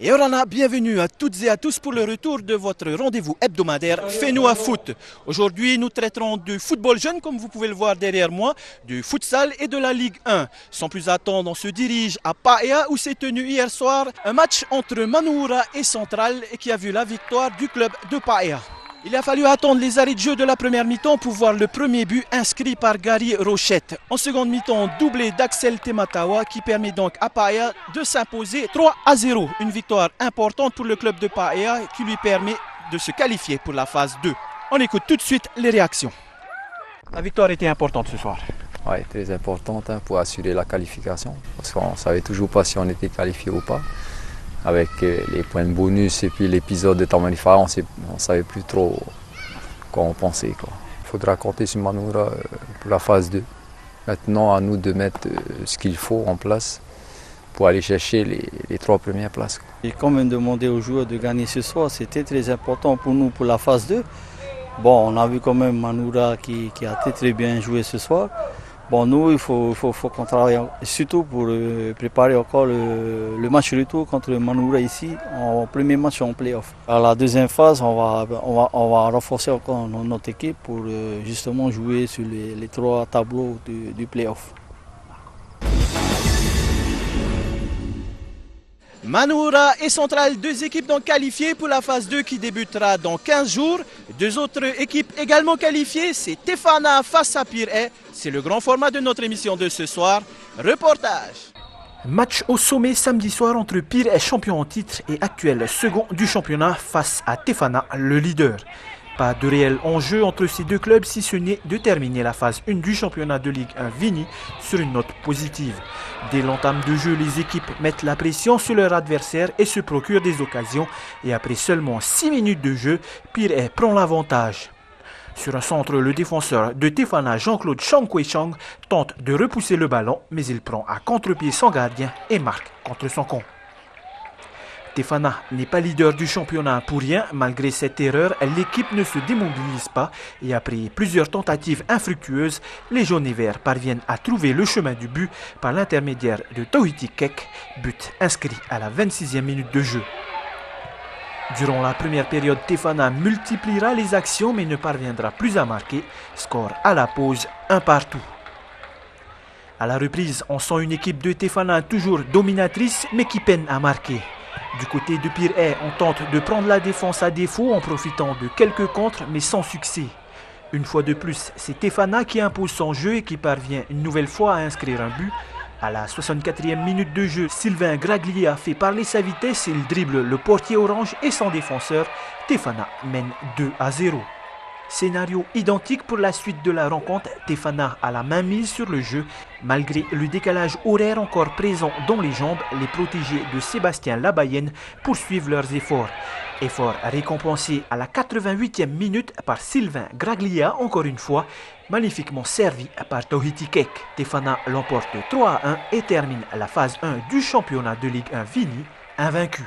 Et Orana, bienvenue à toutes et à tous pour le retour de votre rendez-vous hebdomadaire Fais-nous à foot. Aujourd'hui, nous traiterons du football jeune, comme vous pouvez le voir derrière moi, du futsal et de la Ligue 1. Sans plus attendre, on se dirige à Paea où s'est tenu hier soir un match entre Manoura et Central qui a vu la victoire du club de Paea. Il a fallu attendre les arrêts de jeu de la première mi-temps pour voir le premier but inscrit par Gary Rochette. En seconde mi-temps, doublé d'Axel Tematawa qui permet donc à Paea de s'imposer 3-0. Une victoire importante pour le club de Paea qui lui permet de se qualifier pour la phase 2. On écoute tout de suite les réactions. La victoire était importante ce soir. Oui, très importante pour assurer la qualification. Parce qu'on ne savait toujours pas si on était qualifié ou pas. Avec les points de bonus et puis l'épisode de Tamanifara, on ne savait plus trop quoi on pensait. Il faudra compter sur Manoura pour la phase 2. Maintenant, à nous de mettre ce qu'il faut en place pour aller chercher les 3 premières places. J'ai quand même demandé aux joueurs de gagner ce soir, c'était très important pour nous pour la phase 2. Bon, on a vu quand même Manoura qui a très bien joué ce soir. Bon, nous, il faut qu'on travaille surtout pour préparer encore le match retour contre Manoura ici, en premier match en play-off. À la deuxième phase, on va renforcer encore notre équipe pour justement jouer sur les 3 tableaux du play-off. Manoura et Central, 2 équipes donc qualifiées pour la phase 2 qui débutera dans 15 jours. 2 autres équipes également qualifiées, c'est Tefana face à Pirée. C'est le grand format de notre émission de ce soir. Reportage. Match au sommet samedi soir entre Pirée, champion en titre et actuel second du championnat face à Tefana, le leader. Pas de réel enjeu entre ces 2 clubs si ce n'est de terminer la phase 1 du championnat de Ligue 1 Vini sur une note positive. Dès l'entame de jeu, les équipes mettent la pression sur leur adversaire et se procurent des occasions. Et après seulement 6 minutes de jeu, Pirée prend l'avantage. Sur un centre, le défenseur de Tefana, Jean-Claude Chang tente de repousser le ballon, mais il prend à contre-pied son gardien et marque contre son camp. Tefana n'est pas leader du championnat pour rien. Malgré cette erreur, l'équipe ne se démobilise pas et après plusieurs tentatives infructueuses, les jaunes et verts parviennent à trouver le chemin du but par l'intermédiaire de Tohiti Kek, but inscrit à la 26e minute de jeu. Durant la première période, Tefana multipliera les actions mais ne parviendra plus à marquer. Score à la pause, 1 partout. À la reprise, on sent une équipe de Tefana toujours dominatrice mais qui peine à marquer. Du côté de Pirée, on tente de prendre la défense à défaut en profitant de quelques contres mais sans succès. Une fois de plus, c'est Tefana qui impose son jeu et qui parvient une nouvelle fois à inscrire un but. À la 64e minute de jeu, Sylvain Graglia fait parler sa vitesse et il dribble le portier orange et son défenseur. Tefana mène 2-0. Scénario identique pour la suite de la rencontre, Tefana a la main mise sur le jeu. Malgré le décalage horaire encore présent dans les jambes, les protégés de Sébastien Labayenne poursuivent leurs efforts. Effort récompensé à la 88e minute par Sylvain Graglia encore une fois, magnifiquement servi par Tohiti Kek. Tefana l'emporte 3-1 et termine la phase 1 du championnat de Ligue 1 Vini, invaincu.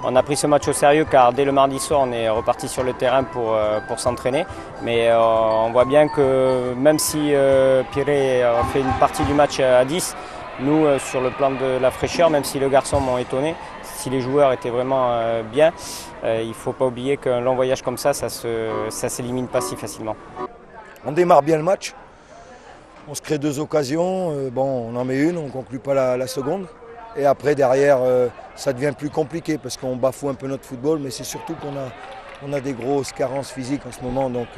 On a pris ce match au sérieux car dès le mardi soir on est reparti sur le terrain pour s'entraîner. Mais on voit bien que même si Pirée a fait une partie du match à 10, nous sur le plan de la fraîcheur, même si les garçons m'ont étonné, si les joueurs étaient vraiment bien, il ne faut pas oublier qu'un long voyage comme ça s'élimine pas si facilement. On démarre bien le match, on se crée 2 occasions, on en met une, on ne conclut pas la seconde. Et après, derrière, ça devient plus compliqué parce qu'on bafoue un peu notre football, mais c'est surtout qu'on a des grosses carences physiques en ce moment. Donc,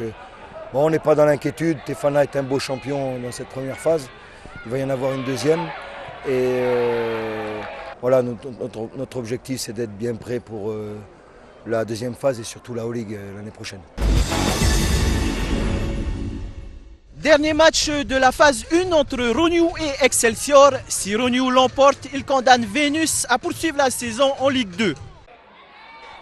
on n'est pas dans l'inquiétude. Tefana est un beau champion dans cette première phase. Il va y en avoir une deuxième. Et voilà, notre objectif, c'est d'être bien prêt pour la deuxième phase et surtout la O-League l'année prochaine. Dernier match de la phase 1 entre Roniou et Excelsior. Si Roniou l'emporte, il condamne Vénus à poursuivre la saison en Ligue 2.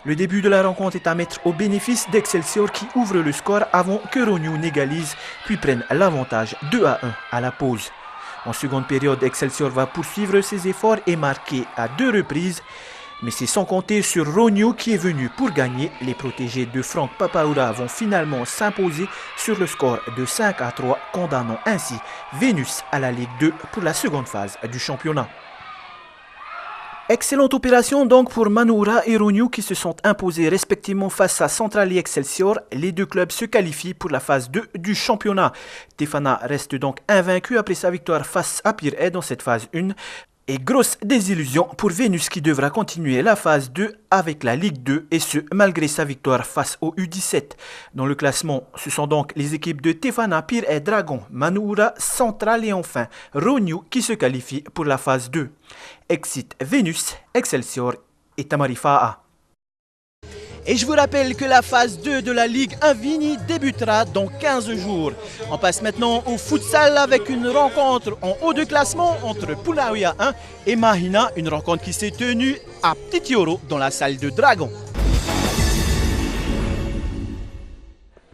Le début de la rencontre est à mettre au bénéfice d'Excelsior qui ouvre le score avant que Roniou n'égalise, puis prenne l'avantage 2-1 à la pause. En seconde période, Excelsior va poursuivre ses efforts et marquer à 2 reprises. Mais c'est sans compter sur Roniou qui est venu pour gagner. Les protégés de Franck Papaoura vont finalement s'imposer sur le score de 5-3, condamnant ainsi Vénus à la Ligue 2 pour la seconde phase du championnat. Excellente opération donc pour Manuura et Rognou qui se sont imposés respectivement face à Central et Excelsior. Les deux clubs se qualifient pour la phase 2 du championnat. Tefana reste donc invaincu après sa victoire face à Pirée dans cette phase 1. Et grosse désillusion pour Vénus qui devra continuer la phase 2 avec la Ligue 2 et ce malgré sa victoire face au U17. Dans le classement, ce sont donc les équipes de Tefana, Pirée, Dragon, Manuura, Central et enfin Rognou qui se qualifient pour la phase 2. Excite Vénus, Excelsior et Tamarifaa. Et je vous rappelle que la phase 2 de la Ligue Invini débutera dans 15 jours. On passe maintenant au futsal avec une rencontre en haut de classement entre Punaouia 1 et Mahina, une rencontre qui s'est tenue à Petit Yoro dans la salle de Dragon.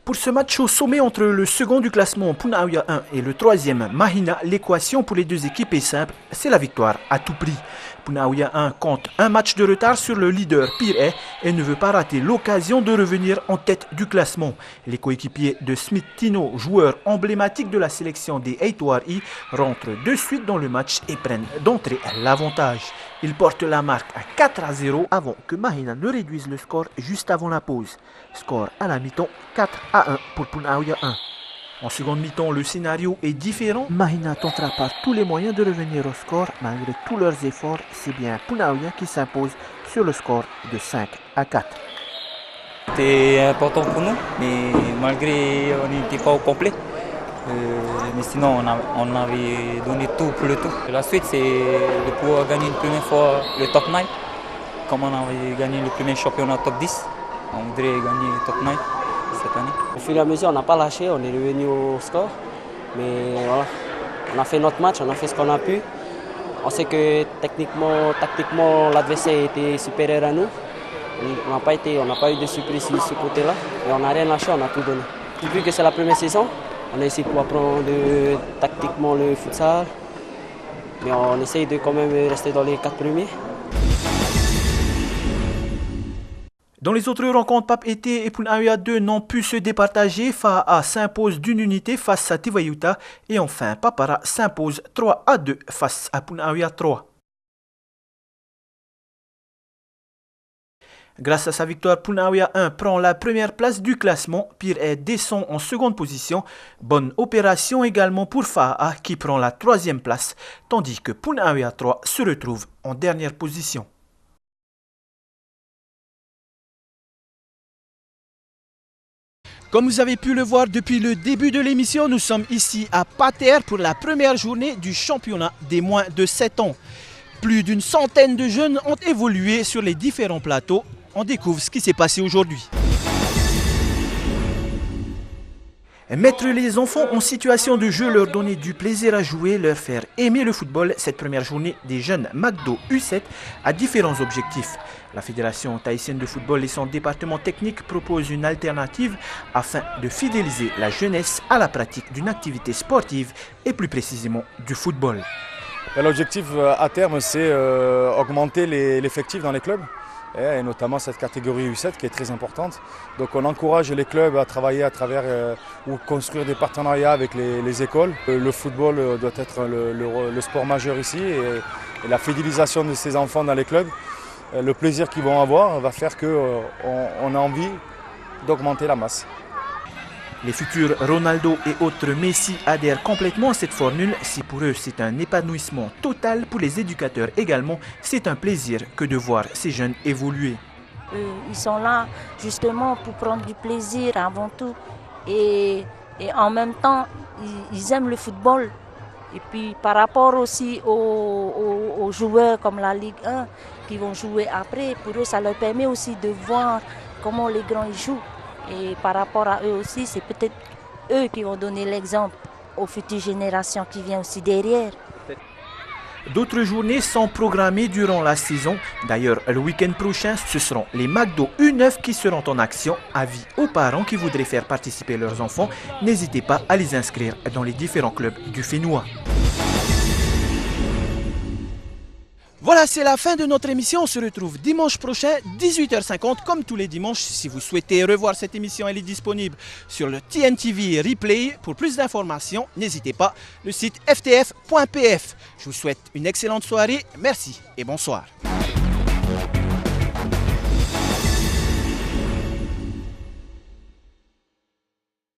Pour ce match au sommet entre le second du classement Punaouia 1 et le troisième Mahina, l'équation pour les deux équipes est simple, c'est la victoire à tout prix. Punaouia 1 compte un match de retard sur le leader Pirée et ne veut pas rater l'occasion de revenir en tête du classement. Les coéquipiers de Smith Tino, joueur emblématique de la sélection des Eitwari, rentrent de suite dans le match et prennent d'entrée l'avantage. Ils portent la marque à 4-0 avant que Mahina ne réduise le score juste avant la pause. Score à la mi-temps 4-1 pour Punaouia 1. En seconde mi-temps, le scénario est différent. Mahina tentera par tous les moyens de revenir au score. Malgré tous leurs efforts, c'est bien Punaouia qui s'impose sur le score de 5-4. C'était important pour nous, mais malgré on n'était pas au complet. Mais sinon, on avait donné tout pour le tout. La suite, c'est de pouvoir gagner une première fois le top 9. Comme on avait gagné le premier championnat top 10, on voudrait gagner le top 9 cette année. Au fur et à mesure, on n'a pas lâché, on est revenu au score. Mais voilà, on a fait notre match, on a fait ce qu'on a pu. On sait que techniquement, tactiquement, l'adversaire était supérieur à nous. On n'a pas eu de surprise sur ce côté-là. Et on n'a rien lâché, on a tout donné. Vu que c'est la première saison, on a essayé pour apprendre tactiquement le futsal. Mais on essaye de quand même rester dans les 4 premiers. Dans les autres rencontres, Pape Été et Punaouia 2 n'ont pu se départager. Faa s'impose d'une unité face à Tivayuta et enfin Papara s'impose 3-2 face à Punaouia 3. Grâce à sa victoire, Punaouia 1 prend la première place du classement. Pirée descend en seconde position. Bonne opération également pour Faa qui prend la troisième place, tandis que Punaouia 3 se retrouve en dernière position. Comme vous avez pu le voir depuis le début de l'émission, nous sommes ici à Pater pour la première journée du championnat des moins de 7 ans. Plus d'une centaine de jeunes ont évolué sur les différents plateaux. On découvre ce qui s'est passé aujourd'hui. Mettre les enfants en situation de jeu, leur donner du plaisir à jouer, leur faire aimer le football, cette première journée des jeunes McDo U7 a différents objectifs. La Fédération tahitienne de football et son département technique proposent une alternative afin de fidéliser la jeunesse à la pratique d'une activité sportive et plus précisément du football. L'objectif à terme, c'est augmenter l'effectif dans les clubs. Et notamment cette catégorie U7 qui est très importante. Donc on encourage les clubs à travailler à travers ou construire des partenariats avec les écoles. Le football doit être le sport majeur ici et la fidélisation de ces enfants dans les clubs, le plaisir qu'ils vont avoir va faire qu'on a envie d'augmenter la masse. Les futurs Ronaldo et autres Messi adhèrent complètement à cette formule. Si pour eux c'est un épanouissement total, pour les éducateurs également, c'est un plaisir que de voir ces jeunes évoluer. Ils sont là justement pour prendre du plaisir avant tout. Et en même temps, ils aiment le football. Et puis par rapport aussi aux joueurs comme la Ligue 1 qui vont jouer après, pour eux ça leur permet aussi de voir comment les grands ils jouent. Et par rapport à eux aussi, c'est peut-être eux qui vont donner l'exemple aux futures générations qui viennent aussi derrière. D'autres journées sont programmées durant la saison. D'ailleurs, le week-end prochain, ce seront les McDo U9 qui seront en action. Avis aux parents qui voudraient faire participer leurs enfants, n'hésitez pas à les inscrire dans les différents clubs du Fénois. Voilà, c'est la fin de notre émission. On se retrouve dimanche prochain, 18h50, comme tous les dimanches. Si vous souhaitez revoir cette émission, elle est disponible sur le TNTV Replay. Pour plus d'informations, n'hésitez pas, le site ftf.pf. Je vous souhaite une excellente soirée. Merci et bonsoir.